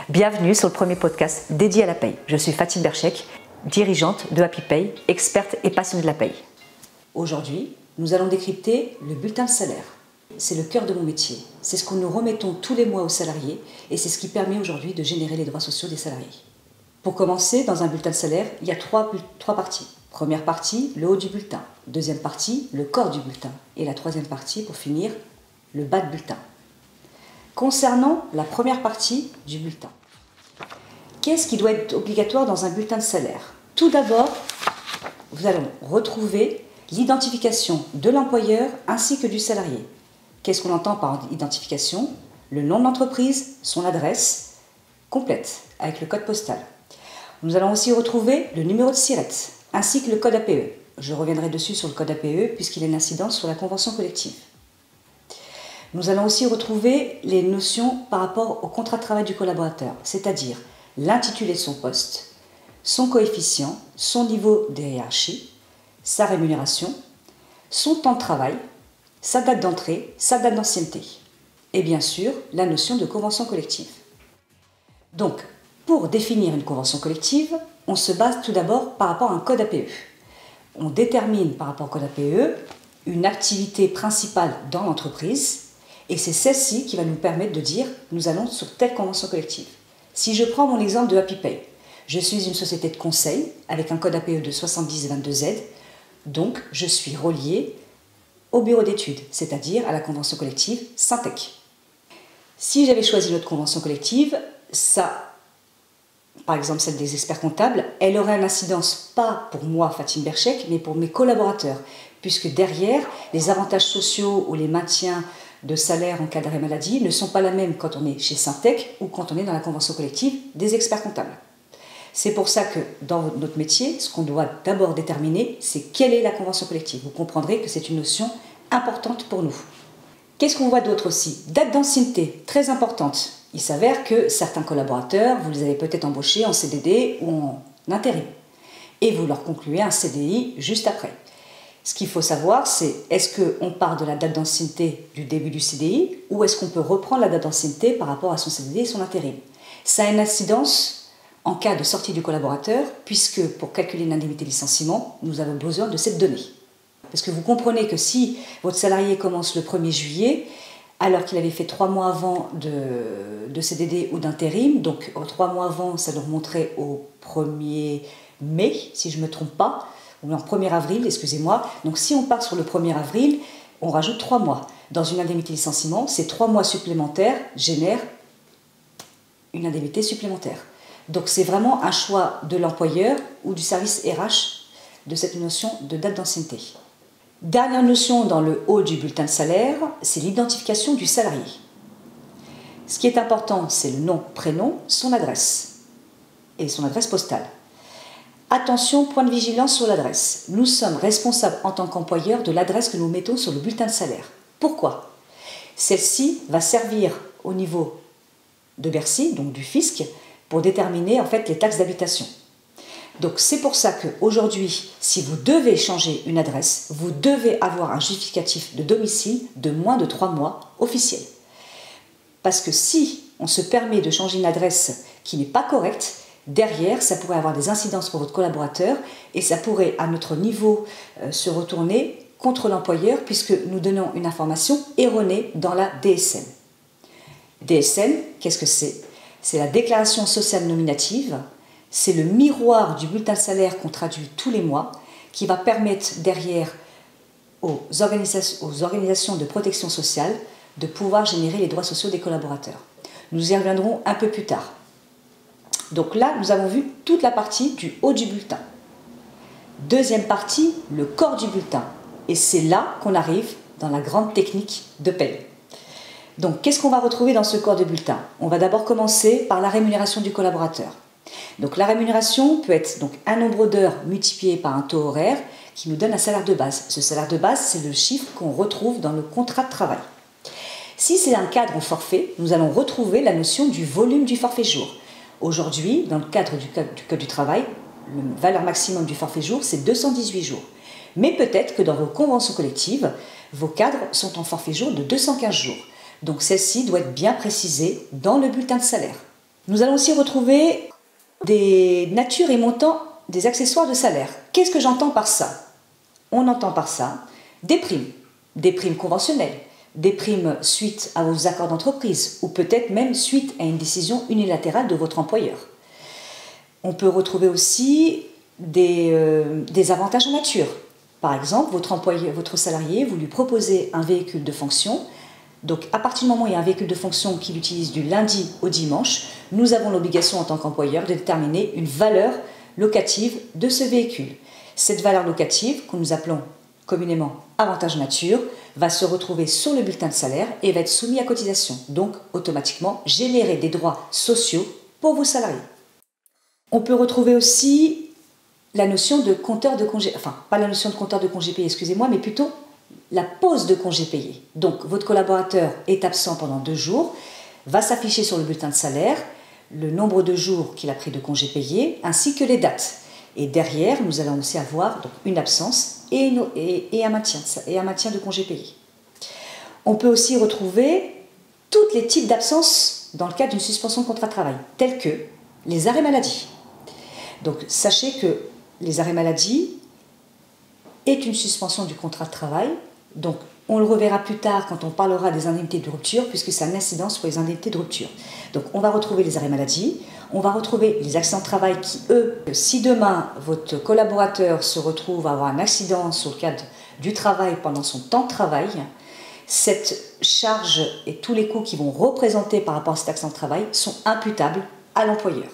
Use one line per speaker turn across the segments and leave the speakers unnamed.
Bienvenue sur le premier podcast dédié à la paye. Je suis Fatim Berchek, dirigeante de Happy Pay, experte et passionnée de la paye. Aujourd'hui, nous allons décrypter le bulletin de salaire. C'est le cœur de mon métier. C'est ce que nous remettons tous les mois aux salariés et c'est ce qui permet aujourd'hui de générer les droits sociaux des salariés. Pour commencer, dans un bulletin de salaire, il y a trois parties. Première partie, le haut du bulletin. Deuxième partie, le corps du bulletin. Et la troisième partie, pour finir, le bas de bulletin. Concernant la première partie du bulletin, qu'est-ce qui doit être obligatoire dans un bulletin de salaire? Tout d'abord, vous allez retrouver l'identification de l'employeur ainsi que du salarié. Qu'est-ce qu'on entend par identification? Le nom de l'entreprise, son adresse complète avec le code postal. Nous allons aussi retrouver le numéro de SIRET ainsi que le code APE. Je reviendrai dessus sur le code APE puisqu'il a une incidence sur la convention collective. Nous allons aussi retrouver les notions par rapport au contrat de travail du collaborateur, c'est-à-dire l'intitulé de son poste, son coefficient, son niveau de hiérarchie, sa rémunération, son temps de travail, sa date d'entrée, sa date d'ancienneté et bien sûr la notion de convention collective. Donc, pour définir une convention collective, on se base tout d'abord par rapport à un code APE. On détermine par rapport au code APE une activité principale dans l'entreprise et c'est celle-ci qui va nous permettre de dire nous allons sur telle convention collective. Si je prends mon exemple de Happy Pay, je suis une société de conseil avec un code APE de 7022Z, donc je suis relié au bureau d'études, c'est-à-dire à la convention collective Syntec. Si j'avais choisi notre convention collective, ça, par exemple celle des experts comptables, elle aurait une incidence pas pour moi, Fatim Berchek, mais pour mes collaborateurs, puisque derrière, les avantages sociaux ou les maintiens de salaire en cas d'arrêt maladie ne sont pas la même quand on est chez Syntec ou quand on est dans la convention collective des experts comptables. C'est pour ça que dans notre métier, ce qu'on doit d'abord déterminer, c'est quelle est la convention collective. Vous comprendrez que c'est une notion importante pour nous. Qu'est-ce qu'on voit d'autre aussi? Date d'ancienneté, très importante. Il s'avère que certains collaborateurs, vous les avez peut-être embauchés en CDD ou en intérim. Et vous leur concluez un CDI juste après. Ce qu'il faut savoir, c'est est-ce qu'on part de la date d'ancienneté du début du CDI ou est-ce qu'on peut reprendre la date d'ancienneté par rapport à son CDD et son intérim? Ça a une incidence en cas de sortie du collaborateur puisque pour calculer une indemnité de licenciement, nous avons besoin de cette donnée. Parce que vous comprenez que si votre salarié commence le 1er juillet, alors qu'il avait fait 3 mois avant de CDD ou d'intérim, donc 3 mois avant, ça nous remonterait au 1er mai, si je ne me trompe pas, ou en 1er avril, excusez-moi. Donc si on part sur le 1er avril, on rajoute 3 mois. Dans une indemnité de licenciement, ces 3 mois supplémentaires génèrent une indemnité supplémentaire. Donc c'est vraiment un choix de l'employeur ou du service RH de cette notion de date d'ancienneté. Dernière notion dans le haut du bulletin de salaire, c'est l'identification du salarié. Ce qui est important, c'est le nom, prénom, son adresse et son adresse postale. Attention, point de vigilance sur l'adresse. Nous sommes responsables en tant qu'employeur de l'adresse que nous mettons sur le bulletin de salaire. Pourquoi? Celle-ci va servir au niveau de Bercy, donc du fisc, pour déterminer en fait les taxes d'habitation. Donc c'est pour ça qu'aujourd'hui, si vous devez changer une adresse, vous devez avoir un justificatif de domicile de moins de 3 mois officiel. Parce que si on se permet de changer une adresse qui n'est pas correcte, derrière, ça pourrait avoir des incidences pour votre collaborateur et ça pourrait, à notre niveau, se retourner contre l'employeur puisque nous donnons une information erronée dans la DSN. DSN, qu'est-ce que c'est? C'est la déclaration sociale nominative. C'est le miroir du bulletin de salaire qu'on traduit tous les mois qui va permettre derrière aux organisations de protection sociale de pouvoir générer les droits sociaux des collaborateurs. Nous y reviendrons un peu plus tard. Donc là, nous avons vu toute la partie du haut du bulletin. Deuxième partie, le corps du bulletin. Et c'est là qu'on arrive dans la grande technique de paie. Donc, qu'est-ce qu'on va retrouver dans ce corps de bulletin? On va d'abord commencer par la rémunération du collaborateur. Donc, la rémunération peut être donc, un nombre d'heures multiplié par un taux horaire qui nous donne un salaire de base. Ce salaire de base, c'est le chiffre qu'on retrouve dans le contrat de travail. Si c'est un cadre au forfait, nous allons retrouver la notion du volume du forfait jour. Aujourd'hui, dans le cadre du Code du travail, la valeur maximum du forfait jour, c'est 218 jours. Mais peut-être que dans vos conventions collectives, vos cadres sont en forfait jour de 215 jours. Donc celle-ci doit être bien précisée dans le bulletin de salaire. Nous allons aussi retrouver des natures et montants des accessoires de salaire. Qu'est-ce que j'entends par ça? On entend par ça des primes conventionnelles, des primes suite à vos accords d'entreprise ou peut-être même suite à une décision unilatérale de votre employeur. On peut retrouver aussi des avantages en nature. Par exemple, votre salarié, vous lui proposez un véhicule de fonction. Donc, à partir du moment où il y a un véhicule de fonction qu'il utilise du lundi au dimanche, nous avons l'obligation en tant qu'employeur de déterminer une valeur locative de ce véhicule. Cette valeur locative, que nous appelons communément avantage nature, va se retrouver sur le bulletin de salaire et va être soumis à cotisation. Donc, automatiquement, générer des droits sociaux pour vos salariés. On peut retrouver aussi la notion de compteur de congé, enfin, pas la notion de compteur de congé payé, excusez-moi, mais plutôt la pause de congé payé. Donc, votre collaborateur est absent pendant 2 jours, va s'afficher sur le bulletin de salaire le nombre de jours qu'il a pris de congé payé, ainsi que les dates. Et derrière, nous allons aussi avoir donc, une absence et un maintien de congé payé. On peut aussi retrouver tous les types d'absences dans le cadre d'une suspension de contrat de travail, tels que les arrêts maladie. Donc, sachez que les arrêts maladie est une suspension du contrat de travail. Donc, on le reverra plus tard quand on parlera des indemnités de rupture, puisque ça a une incidence sur les indemnités de rupture. Donc, on va retrouver les arrêts maladie, on va retrouver les accidents de travail qui, eux, si demain votre collaborateur se retrouve à avoir un accident sur le cadre du travail pendant son temps de travail, cette charge et tous les coûts qui vont représenter par rapport à cet accident de travail sont imputables à l'employeur.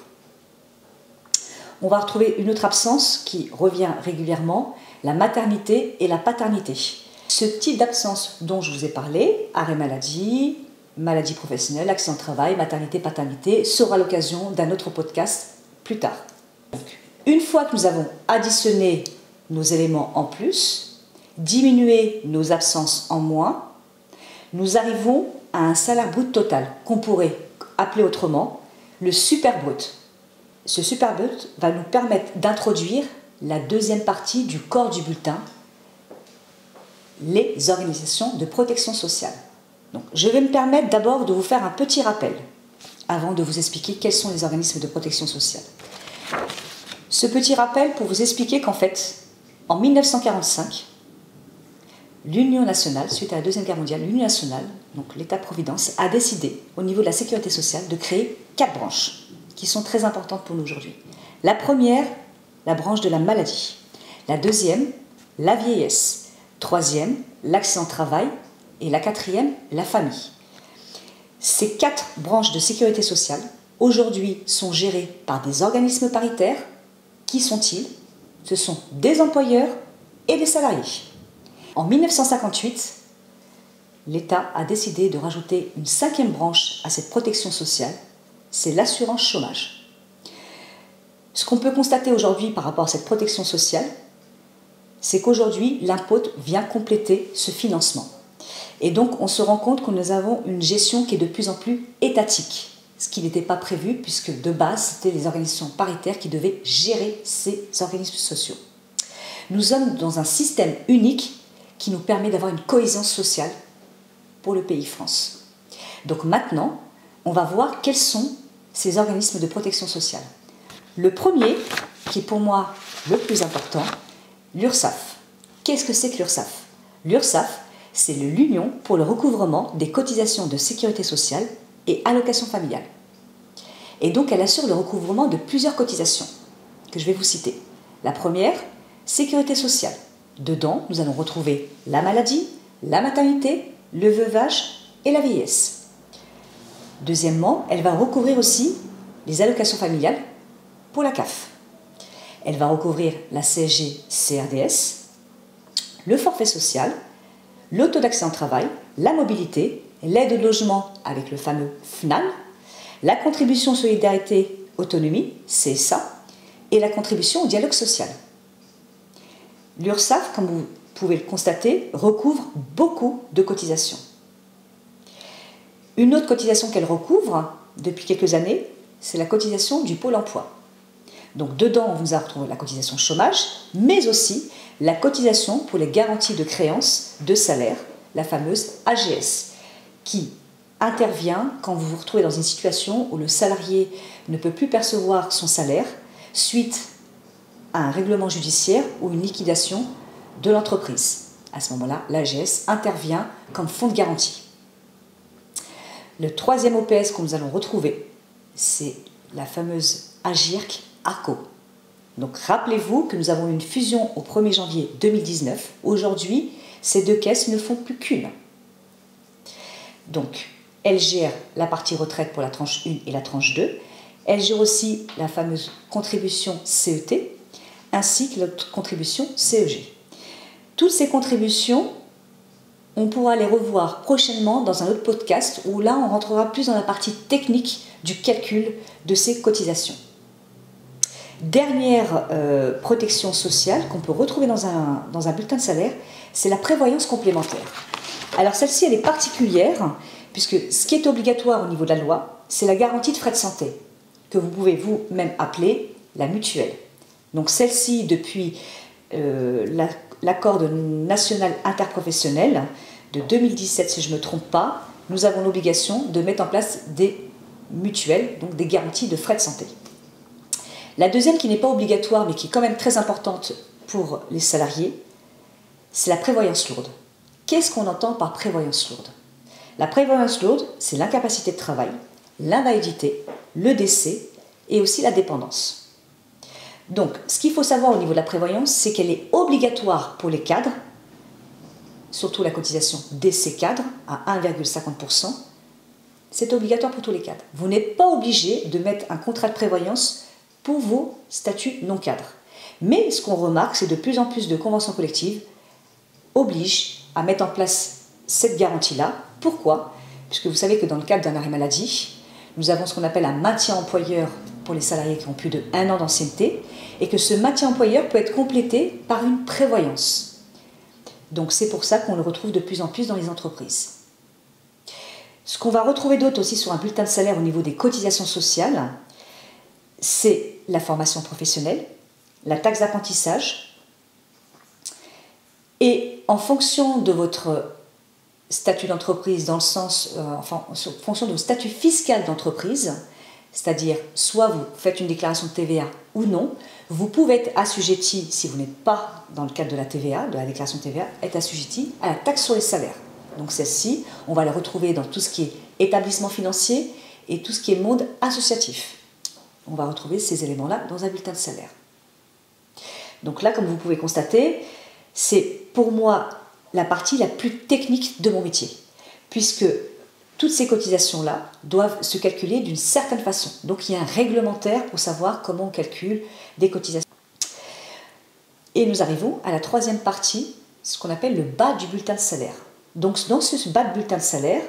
On va retrouver une autre absence qui revient régulièrement, la maternité et la paternité. Ce type d'absence dont je vous ai parlé, arrêt maladie, maladie professionnelle, accident de travail, maternité, paternité, sera l'occasion d'un autre podcast plus tard. Donc, une fois que nous avons additionné nos éléments en plus, diminué nos absences en moins, nous arrivons à un salaire brut total qu'on pourrait appeler autrement le super brut. Ce super brut va nous permettre d'introduire la deuxième partie du corps du bulletin, les organisations de protection sociale. Donc, je vais me permettre d'abord de vous faire un petit rappel avant de vous expliquer quels sont les organismes de protection sociale. Ce petit rappel pour vous expliquer qu'en fait, en 1945, l'Union nationale, suite à la Deuxième Guerre mondiale, l'Union nationale, donc l'État-providence, a décidé au niveau de la sécurité sociale de créer 4 branches qui sont très importantes pour nous aujourd'hui. La première, la branche de la maladie. La deuxième, la vieillesse. Troisième, l'accident de travail. Et la quatrième, la famille. Ces 4 branches de sécurité sociale, aujourd'hui, sont gérées par des organismes paritaires. Qui sont-ils? Ce sont des employeurs et des salariés. En 1958, l'État a décidé de rajouter une 5e branche à cette protection sociale, c'est l'assurance chômage. Ce qu'on peut constater aujourd'hui par rapport à cette protection sociale, c'est qu'aujourd'hui, l'impôt vient compléter ce financement. Et donc, on se rend compte que nous avons une gestion qui est de plus en plus étatique, ce qui n'était pas prévu, puisque de base, c'était les organisations paritaires qui devaient gérer ces organismes sociaux. Nous sommes dans un système unique qui nous permet d'avoir une cohésion sociale pour le pays France. Donc maintenant, on va voir quels sont ces organismes de protection sociale. Le premier, qui est pour moi le plus important, l'URSSAF. Qu'est-ce que c'est que l'URSSAF? L'URSSAF, c'est l'Union pour le recouvrement des cotisations de sécurité sociale et allocations familiales. Et donc, elle assure le recouvrement de plusieurs cotisations que je vais vous citer. La première, sécurité sociale. Dedans, nous allons retrouver la maladie, la maternité, le veuvage et la vieillesse. Deuxièmement, elle va recouvrir aussi les allocations familiales pour la CAF. Elle va recouvrir la CSG-CRDS, le forfait social, le taux d'accident de travail, la mobilité, l'aide au logement avec le fameux FNAL, la contribution solidarité autonomie, CSA, et la contribution au dialogue social. L'URSSAF, comme vous pouvez le constater, recouvre beaucoup de cotisations. Une autre cotisation qu'elle recouvre depuis quelques années, c'est la cotisation du Pôle emploi. Donc dedans, on vous a retrouvé la cotisation chômage, mais aussi la cotisation pour les garanties de créances de salaire, la fameuse AGS, qui intervient quand vous vous retrouvez dans une situation où le salarié ne peut plus percevoir son salaire suite à un règlement judiciaire ou une liquidation de l'entreprise. À ce moment-là, l'AGS intervient comme fonds de garantie. Le troisième OPS que nous allons retrouver, c'est la fameuse AGIRC ARCO. Donc rappelez-vous que nous avons eu une fusion au 1er janvier 2019. Aujourd'hui, ces deux caisses ne font plus qu'une. Donc, elle gère la partie retraite pour la tranche 1 et la tranche 2. Elle gère aussi la fameuse contribution CET, ainsi que la contribution CEG. Toutes ces contributions, on pourra les revoir prochainement dans un autre podcast où là, on rentrera plus dans la partie technique du calcul de ces cotisations. Dernière protection sociale qu'on peut retrouver dans un bulletin de salaire, c'est la prévoyance complémentaire. Alors celle-ci, elle est particulière, puisque ce qui est obligatoire au niveau de la loi, c'est la garantie de frais de santé, que vous pouvez vous-même appeler la mutuelle. Donc celle-ci, depuis l'accord national interprofessionnel de 2017, si je ne me trompe pas, nous avons l'obligation de mettre en place des mutuelles, donc des garanties de frais de santé. La deuxième, qui n'est pas obligatoire, mais qui est quand même très importante pour les salariés, c'est la prévoyance lourde. Qu'est-ce qu'on entend par prévoyance lourde? La prévoyance lourde, c'est l'incapacité de travail, l'invalidité, le décès et aussi la dépendance. Donc, ce qu'il faut savoir au niveau de la prévoyance, c'est qu'elle est obligatoire pour les cadres, surtout la cotisation décès cadre à 1,50%. C'est obligatoire pour tous les cadres. Vous n'êtes pas obligé de mettre un contrat de prévoyance pour vos statuts non cadres. Mais ce qu'on remarque, c'est de plus en plus de conventions collectives obligent à mettre en place cette garantie-là. Pourquoi? Puisque vous savez que dans le cadre d'un arrêt maladie, nous avons ce qu'on appelle un maintien employeur pour les salariés qui ont plus de 1 an d'ancienneté et que ce maintien employeur peut être complété par une prévoyance. Donc c'est pour ça qu'on le retrouve de plus en plus dans les entreprises. Ce qu'on va retrouver d'autre aussi sur un bulletin de salaire au niveau des cotisations sociales, c'est la formation professionnelle, la taxe d'apprentissage. Et en fonction de votre statut d'entreprise, dans le sens, en fonction de votre statut fiscal d'entreprise, c'est-à-dire soit vous faites une déclaration de TVA ou non, vous pouvez être assujetti, si vous n'êtes pas dans le cadre de la TVA, de la déclaration de TVA, être assujetti à la taxe sur les salaires. Donc celle-ci, on va la retrouver dans tout ce qui est établissement financier et tout ce qui est monde associatif. On va retrouver ces éléments-là dans un bulletin de salaire. Donc là, comme vous pouvez constater, c'est pour moi la partie la plus technique de mon métier, puisque toutes ces cotisations-là doivent se calculer d'une certaine façon. Donc il y a un réglementaire pour savoir comment on calcule des cotisations. Et nous arrivons à la troisième partie, ce qu'on appelle le bas du bulletin de salaire. Donc dans ce bas de bulletin de salaire,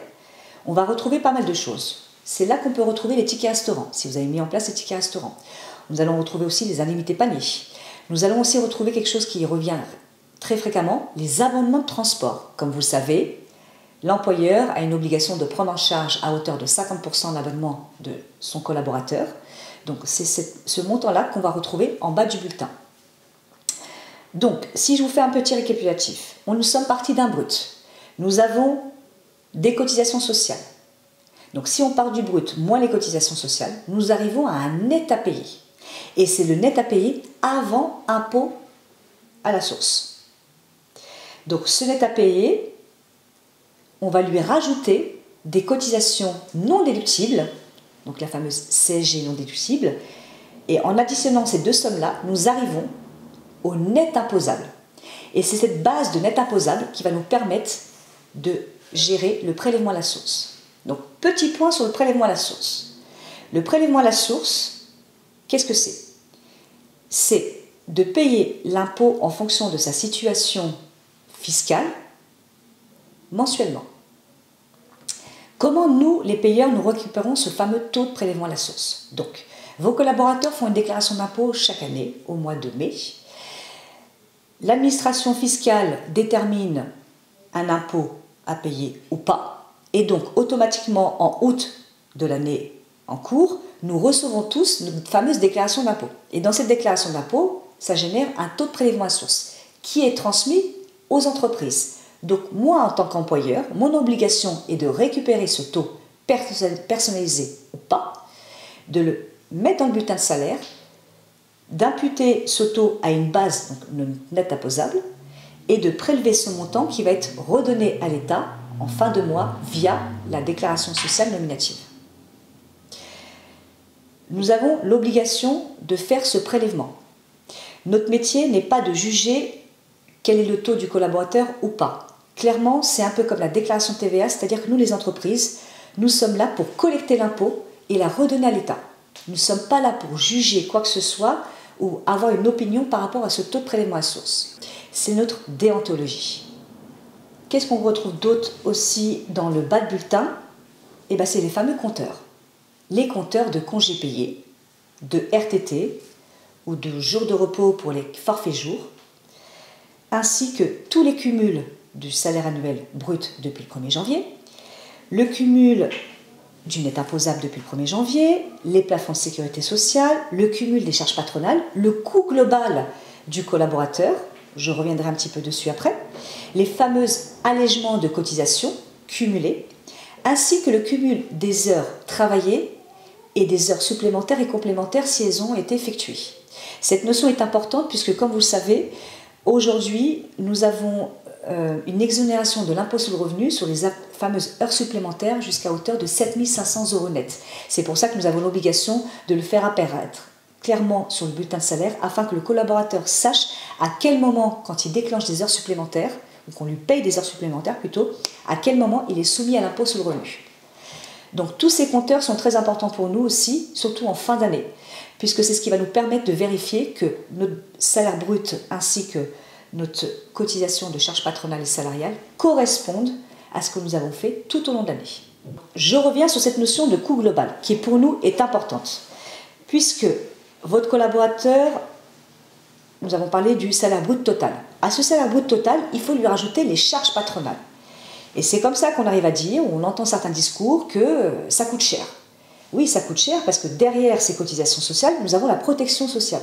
on va retrouver pas mal de choses. C'est là qu'on peut retrouver les tickets restaurants, si vous avez mis en place les tickets restaurants. Nous allons retrouver aussi les indemnités paniers. Nous allons aussi retrouver quelque chose qui revient très fréquemment, les abonnements de transport. Comme vous le savez, l'employeur a une obligation de prendre en charge à hauteur de 50% l'abonnement de son collaborateur. Donc c'est ce montant-là qu'on va retrouver en bas du bulletin. Donc, si je vous fais un petit récapitulatif, nous sommes partis d'un brut. Nous avons des cotisations sociales. Donc si on part du brut moins les cotisations sociales, nous arrivons à un net à payer. Et c'est le net à payer avant impôt à la source. Donc ce net à payer, on va lui rajouter des cotisations non déductibles, donc la fameuse CSG non déductible, et en additionnant ces deux sommes-là, nous arrivons au net imposable. Et c'est cette base de net imposable qui va nous permettre de gérer le prélèvement à la source. Donc petit point sur le prélèvement à la source. Le prélèvement à la source, qu'est-ce que c'est? C'est de payer l'impôt en fonction de sa situation fiscale mensuellement. Comment nous, les payeurs, nous récupérons ce fameux taux de prélèvement à la source? Donc, vos collaborateurs font une déclaration d'impôt chaque année, au mois de mai. L'administration fiscale détermine un impôt à payer ou pas. Et donc, automatiquement, en août de l'année en cours, nous recevons tous notre fameuse déclaration d'impôt. Et dans cette déclaration d'impôt, ça génère un taux de prélèvement à source qui est transmis aux entreprises. Donc moi, en tant qu'employeur, mon obligation est de récupérer ce taux personnalisé ou pas, de le mettre dans le bulletin de salaire, d'imputer ce taux à une base, donc le net imposable, et de prélever ce montant qui va être redonné à l'État en fin de mois via la déclaration sociale nominative. Nous avons l'obligation de faire ce prélèvement. Notre métier n'est pas de juger quel est le taux du collaborateur ou pas. Clairement, c'est un peu comme la déclaration de TVA, c'est-à-dire que nous, les entreprises, nous sommes là pour collecter l'impôt et la redonner à l'État. Nous ne sommes pas là pour juger quoi que ce soit ou avoir une opinion par rapport à ce taux de prélèvement à source. C'est notre déontologie. Qu'est-ce qu'on retrouve d'autre aussi dans le bas de bulletin? Eh bien, c'est les fameux compteurs. Les compteurs de congés payés, de RTT ou de jours de repos pour les forfaits jours, ainsi que tous les cumuls du salaire annuel brut depuis le 1er janvier, le cumul du net imposable depuis le 1er janvier, les plafonds de sécurité sociale, le cumul des charges patronales, le coût global du collaborateur, je reviendrai un petit peu dessus après, les fameux allègements de cotisations cumulés, ainsi que le cumul des heures travaillées et des heures supplémentaires et complémentaires si elles ont été effectuées. Cette notion est importante puisque, comme vous le savez, aujourd'hui, nous avons une exonération de l'impôt sur le revenu sur les fameuses heures supplémentaires jusqu'à hauteur de 7 500 € net. C'est pour ça que nous avons l'obligation de le faire apparaître clairement sur le bulletin de salaire afin que le collaborateur sache à quel moment, quand il déclenche des heures supplémentaires, ou qu'on lui paye des heures supplémentaires plutôt, à quel moment il est soumis à l'impôt sur le revenu. Donc tous ces compteurs sont très importants pour nous aussi, surtout en fin d'année, puisque c'est ce qui va nous permettre de vérifier que notre salaire brut ainsi que notre cotisation de charges patronales et salariales correspondent à ce que nous avons fait tout au long de l'année. Je reviens sur cette notion de coût global qui pour nous est importante, puisque votre collaborateur, nous avons parlé du salaire brut total. À ce salaire brut total, il faut lui rajouter les charges patronales. Et c'est comme ça qu'on arrive à dire, on entend certains discours, que ça coûte cher. Oui, ça coûte cher parce que derrière ces cotisations sociales, nous avons la protection sociale.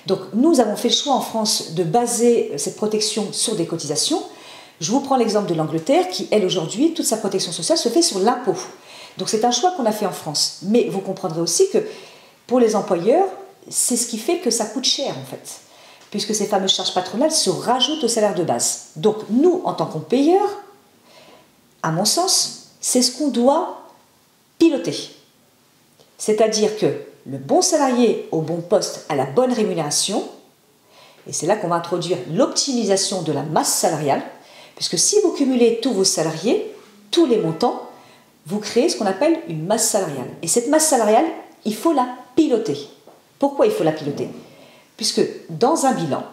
Donc nous avons fait le choix en France de baser cette protection sur des cotisations. Je vous prends l'exemple de l'Angleterre qui, elle, aujourd'hui, toute sa protection sociale se fait sur l'impôt. Donc c'est un choix qu'on a fait en France. Mais vous comprendrez aussi que pour les employeurs, c'est ce qui fait que ça coûte cher en fait, puisque ces fameuses charges patronales se rajoutent au salaire de base. Donc nous, en tant qu'employeurs, à mon sens, c'est ce qu'on doit piloter. C'est-à-dire que le bon salarié au bon poste à la bonne rémunération, et c'est là qu'on va introduire l'optimisation de la masse salariale, puisque si vous cumulez tous vos salariés, tous les montants, vous créez ce qu'on appelle une masse salariale. Et cette masse salariale, il faut la piloter. Pourquoi il faut la piloter? Puisque dans un bilan,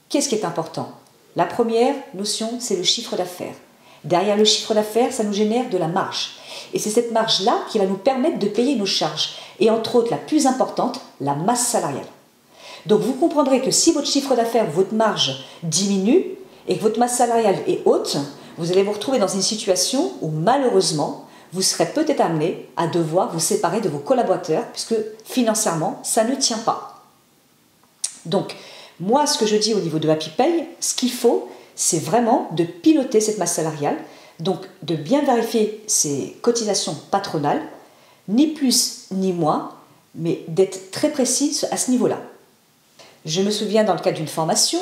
qu'est-ce qui est important? La première notion, c'est le chiffre d'affaires. Derrière le chiffre d'affaires, ça nous génère de la marge. Et c'est cette marge-là qui va nous permettre de payer nos charges. Et entre autres, la plus importante, la masse salariale. Donc vous comprendrez que si votre chiffre d'affaires, votre marge diminue et que votre masse salariale est haute, vous allez vous retrouver dans une situation où malheureusement, vous serez peut-être amené à devoir vous séparer de vos collaborateurs puisque financièrement, ça ne tient pas. Donc, moi, ce que je dis au niveau de Happy Pay, ce qu'il faut, c'est vraiment de piloter cette masse salariale, donc de bien vérifier ces cotisations patronales, ni plus ni moins, mais d'être très précis à ce niveau-là. Je me souviens dans le cadre d'une formation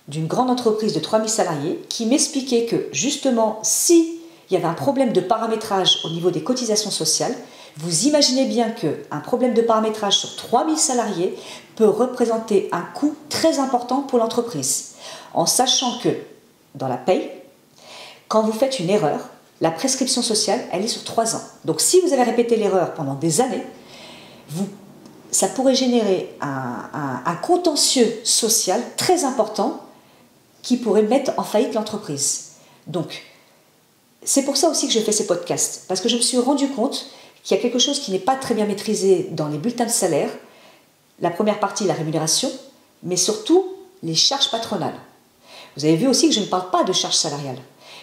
d'une grande entreprise de 3000 salariés qui m'expliquait que justement, si il y avait un problème de paramétrage au niveau des cotisations sociales, vous imaginez bien qu'un problème de paramétrage sur 3000 salariés peut représenter un coût très important pour l'entreprise. En sachant que dans la paye, quand vous faites une erreur, la prescription sociale, elle est sur 3 ans. Donc si vous avez répété l'erreur pendant des années, ça pourrait générer un contentieux social très important qui pourrait mettre en faillite l'entreprise. Donc, c'est pour ça aussi que j'ai fait ces podcasts, parce que je me suis rendu compte qu'il y a quelque chose qui n'est pas très bien maîtrisé dans les bulletins de salaire. La première partie, la rémunération, mais surtout les charges patronales. Vous avez vu aussi que je ne parle pas de charges salariales,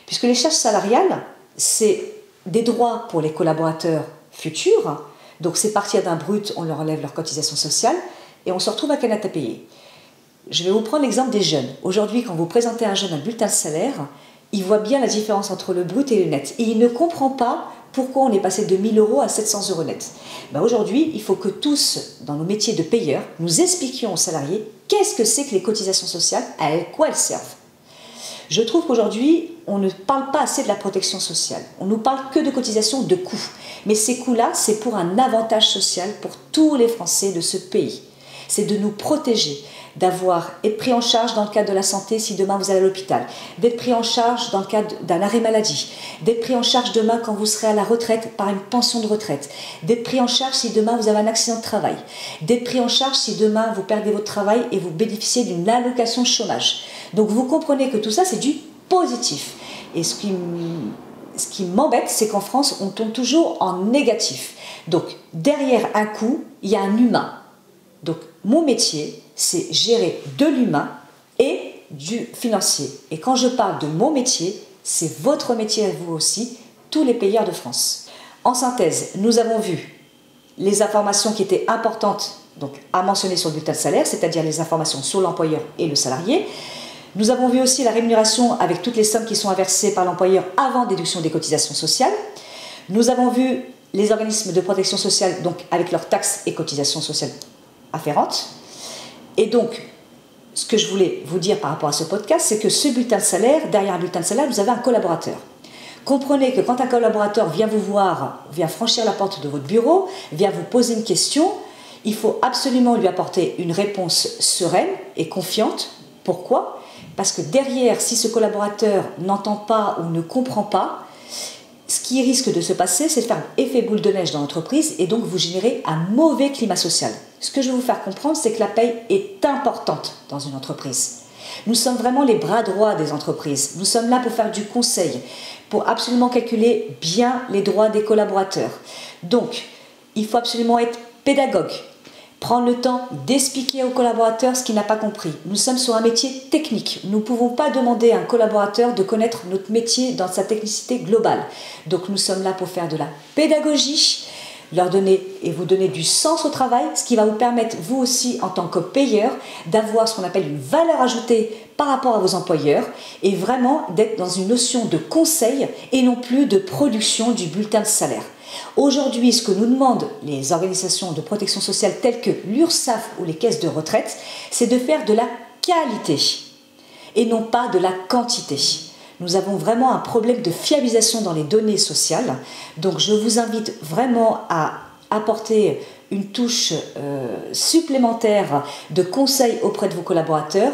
puisque les charges salariales, c'est des droits pour les collaborateurs futurs, donc c'est partir d'un brut, on leur enlève leur cotisation sociale, et on se retrouve avec un net à payer. Je vais vous prendre l'exemple des jeunes. Aujourd'hui, quand vous présentez un jeune un bulletin de salaire, il voit bien la différence entre le brut et le net. Et il ne comprend pas pourquoi on est passé de 1 000 € à 700 € net. Aujourd'hui, il faut que tous, dans nos métiers de payeurs, nous expliquions aux salariés qu'est-ce que c'est que les cotisations sociales, à quoi elles servent. Je trouve qu'aujourd'hui, on ne parle pas assez de la protection sociale. On ne nous parle que de cotisations de coûts. Mais ces coûts-là, c'est pour un avantage social pour tous les Français de ce pays. C'est de nous protéger, être pris en charge dans le cadre de la santé si demain vous allez à l'hôpital, d'être pris en charge dans le cadre d'un arrêt maladie, d'être pris en charge demain quand vous serez à la retraite par une pension de retraite, d'être pris en charge si demain vous avez un accident de travail, d'être pris en charge si demain vous perdez votre travail et vous bénéficiez d'une allocation chômage. Donc vous comprenez que tout ça c'est du positif. Et ce qui m'embête, c'est qu'en France on tourne toujours en négatif. Donc derrière un coût, il y a un humain. Donc mon métier, c'est gérer de l'humain et du financier. Et quand je parle de mon métier, c'est votre métier à vous aussi, tous les payeurs de France. En synthèse, nous avons vu les informations qui étaient importantes donc, à mentionner sur le bulletin de salaire, c'est-à-dire les informations sur l'employeur et le salarié. Nous avons vu aussi la rémunération avec toutes les sommes qui sont versées par l'employeur avant déduction des cotisations sociales. Nous avons vu les organismes de protection sociale donc avec leurs taxes et cotisations sociales afférentes. Et donc, ce que je voulais vous dire par rapport à ce podcast, c'est que ce bulletin de salaire, derrière un bulletin de salaire, vous avez un collaborateur. Comprenez que quand un collaborateur vient vous voir, vient franchir la porte de votre bureau, vient vous poser une question, il faut absolument lui apporter une réponse sereine et confiante. Pourquoi ? Parce que derrière, si ce collaborateur n'entend pas ou ne comprend pas, ce qui risque de se passer, c'est de faire un effet boule de neige dans l'entreprise et donc vous générez un mauvais climat social. Ce que je veux vous faire comprendre, c'est que la paye est importante dans une entreprise. Nous sommes vraiment les bras droits des entreprises. Nous sommes là pour faire du conseil, pour absolument calculer bien les droits des collaborateurs. Donc, il faut absolument être pédagogue, prendre le temps d'expliquer au collaborateur ce qu'il n'a pas compris. Nous sommes sur un métier technique. Nous ne pouvons pas demander à un collaborateur de connaître notre métier dans sa technicité globale. Donc nous sommes là pour faire de la pédagogie, leur donner et vous donner du sens au travail, ce qui va vous permettre, vous aussi, en tant que payeur, d'avoir ce qu'on appelle une valeur ajoutée par rapport à vos employeurs et vraiment d'être dans une notion de conseil et non plus de production du bulletin de salaire. Aujourd'hui, ce que nous demandent les organisations de protection sociale telles que l'URSSAF ou les caisses de retraite, c'est de faire de la qualité et non pas de la quantité. Nous avons vraiment un problème de fiabilisation dans les données sociales. Donc je vous invite vraiment à apporter une touche supplémentaire de conseil auprès de vos collaborateurs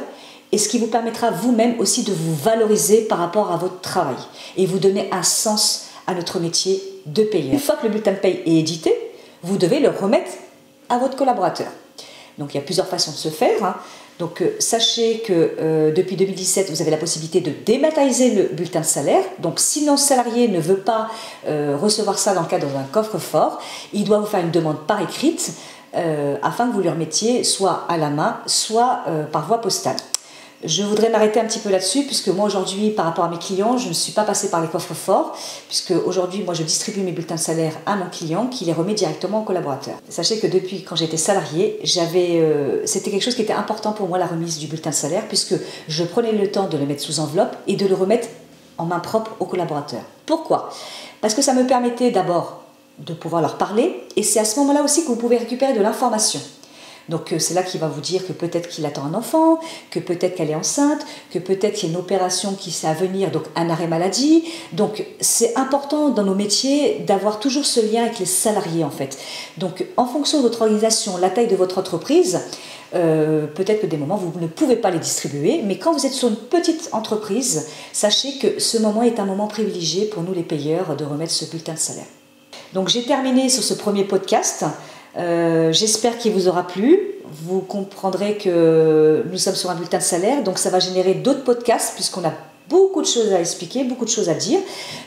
et ce qui vous permettra vous-même aussi de vous valoriser par rapport à votre travail et vous donner un sens à notre métier de payeur. Une fois que le bulletin de paye est édité, vous devez le remettre à votre collaborateur. Donc il y a plusieurs façons de se faire. Donc sachez que depuis 2017, vous avez la possibilité de dématérialiser le bulletin de salaire. Donc si le salarié ne veut pas recevoir ça dans le cadre d'un coffre-fort, il doit vous faire une demande par écrite afin que vous lui remettiez soit à la main, soit par voie postale. Je voudrais m'arrêter un petit peu là-dessus, puisque moi aujourd'hui, par rapport à mes clients, je ne suis pas passée par les coffres-forts, puisque aujourd'hui, moi je distribue mes bulletins de salaire à mon client qui les remet directement au collaborateur. Sachez que depuis quand j'étais salariée, c'était quelque chose qui était important pour moi, la remise du bulletin de salaire, puisque je prenais le temps de le mettre sous enveloppe et de le remettre en main propre au collaborateur. Pourquoi ? Parce que ça me permettait d'abord de pouvoir leur parler, et c'est à ce moment-là aussi que vous pouvez récupérer de l'information. Donc c'est là qu'il va vous dire que peut-être qu'il attend un enfant, que peut-être qu'elle est enceinte, que peut-être qu'il y a une opération qui s'est à venir, donc un arrêt maladie. Donc c'est important dans nos métiers d'avoir toujours ce lien avec les salariés en fait. Donc en fonction de votre organisation, la taille de votre entreprise, peut-être que des moments vous ne pouvez pas les distribuer, mais quand vous êtes sur une petite entreprise, sachez que ce moment est un moment privilégié pour nous les payeurs de remettre ce bulletin de salaire. Donc j'ai terminé sur ce premier podcast. J'espère qu'il vous aura plu. Vous comprendrez que nous sommes sur un bulletin de salaire, donc ça va générer d'autres podcasts puisqu'on a beaucoup de choses à expliquer, beaucoup de choses à dire.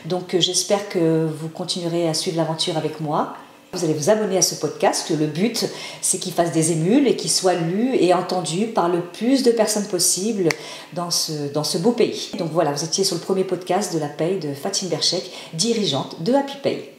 Donc j'espère que vous continuerez à suivre l'aventure avec moi. Vous allez vous abonner à ce podcast. Le but, c'est qu'il fasse des émules et qu'il soit lu et entendu par le plus de personnes possible dans ce beau pays. Donc voilà, vous étiez sur le premier podcast de la paye de Fatim Berchek, dirigeante de Happy Pay.